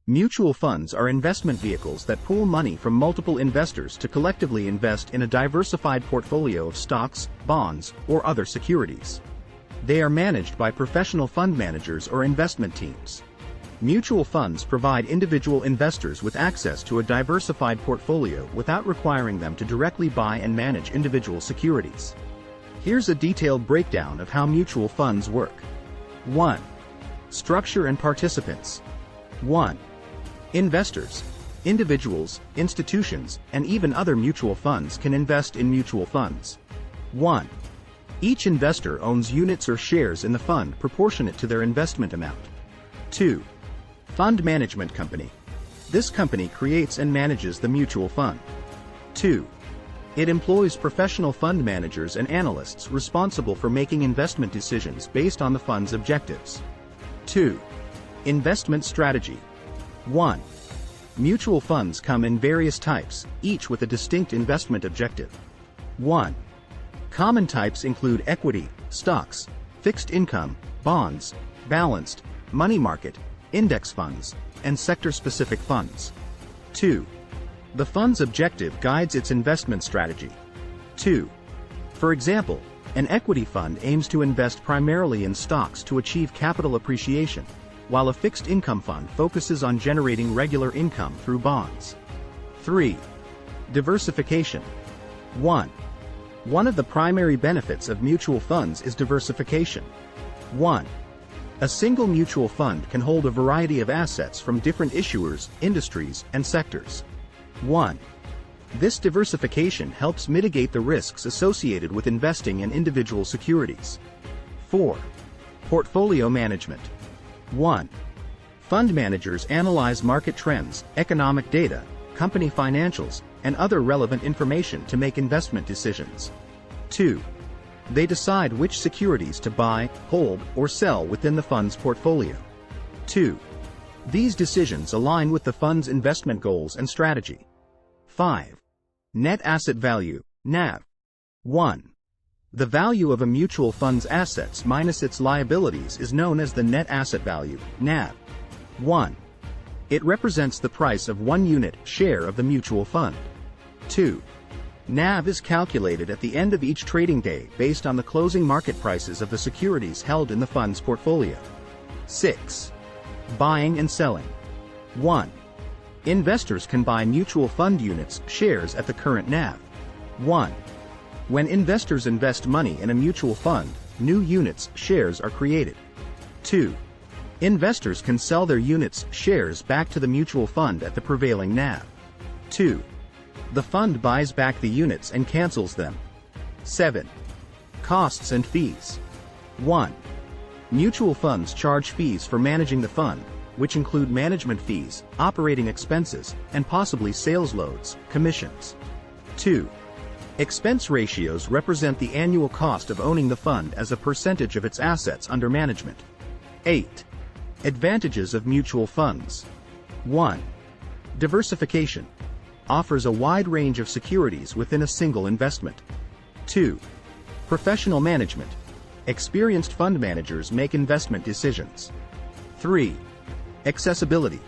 Mutual funds are investment vehicles that pool money from multiple investors to collectively invest in a diversified portfolio of stocks, bonds, or other securities. They are managed by professional fund managers or investment teams. Mutual funds provide individual investors with access to a diversified portfolio without requiring them to directly buy and manage individual securities. Here's a detailed breakdown of how mutual funds work. 1. Structure and participants. 1. Investors. Individuals, institutions, and even other mutual funds can invest in mutual funds. 1. Each investor owns units or shares in the fund proportionate to their investment amount. 2. Fund management company. This company creates and manages the mutual fund. 2. It employs professional fund managers and analysts responsible for making investment decisions based on the fund's objectives. 2. Investment strategy. 1. Mutual funds come in various types, each with a distinct investment objective. 1. Common types include equity, stocks, fixed income, bonds, balanced, money market, index funds, and sector-specific funds. 2. The fund's objective guides its investment strategy. 2. For example, an equity fund aims to invest primarily in stocks to achieve capital appreciation, while a fixed income fund focuses on generating regular income through bonds. 3. Diversification. 1. One of the primary benefits of mutual funds is diversification. 1. A single mutual fund can hold a variety of assets from different issuers, industries, and sectors. 1. This diversification helps mitigate the risks associated with investing in individual securities. 4. Portfolio management. 1. Fund managers analyze market trends, economic data, company financials, and other relevant information to make investment decisions. 2. They decide which securities to buy, hold, or sell within the fund's portfolio. 2. These decisions align with the fund's investment goals and strategy. 5. Net asset value, NAV. 1. The value of a mutual fund's assets minus its liabilities is known as the net asset value, NAV. 1. It represents the price of one unit share of the mutual fund. 2. NAV is calculated at the end of each trading day based on the closing market prices of the securities held in the fund's portfolio. 6. Buying and selling. 1. Investors can buy mutual fund units shares at the current NAV. 1. When investors invest money in a mutual fund, new units shares are created. 2. Investors can sell their units shares back to the mutual fund at the prevailing NAV. 2. The fund buys back the units and cancels them. 7. Costs and fees. 1. Mutual funds charge fees for managing the fund, which include management fees, operating expenses, and possibly sales loads, commissions. 2. Expense ratios represent the annual cost of owning the fund as a percentage of its assets under management. 8. Advantages of mutual funds. 1. Diversification. Offers a wide range of securities within a single investment. 2. Professional management. Experienced fund managers make investment decisions. 3. Accessibility.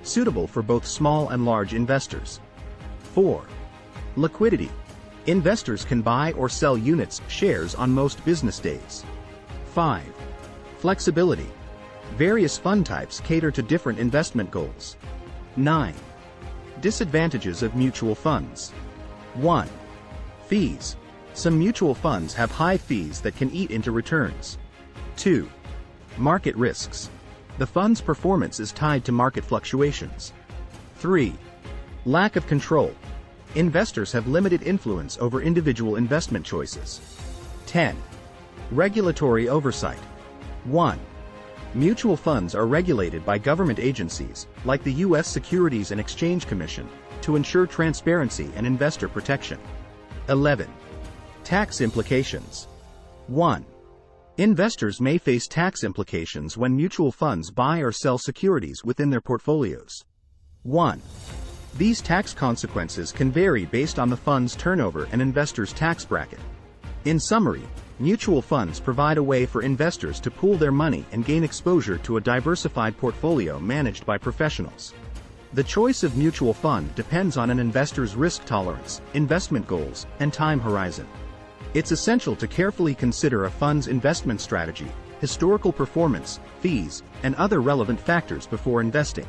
Suitable for both small and large investors. 4. Liquidity. Investors can buy or sell units shares on most business days. 5. Flexibility. Various fund types cater to different investment goals. 9. Disadvantages of mutual funds. 1. Fees. Some mutual funds have high fees that can eat into returns. 2. Market risks. The fund's performance is tied to market fluctuations. 3. Lack of control. Investors have limited influence over individual investment choices. 10. Regulatory oversight. 1. Mutual funds are regulated by government agencies, like the U.S. Securities and Exchange Commission, to ensure transparency and investor protection. 11. Tax implications. 1. Investors may face tax implications when mutual funds buy or sell securities within their portfolios. 1. These tax consequences can vary based on the fund's turnover and investors' tax bracket. In summary, Mutual funds provide a way for investors to pool their money and gain exposure to a diversified portfolio managed by professionals. The choice of mutual fund depends on an investor's risk tolerance, investment goals, and time horizon. It's essential to carefully consider a fund's investment strategy, historical performance, fees, and other relevant factors before investing.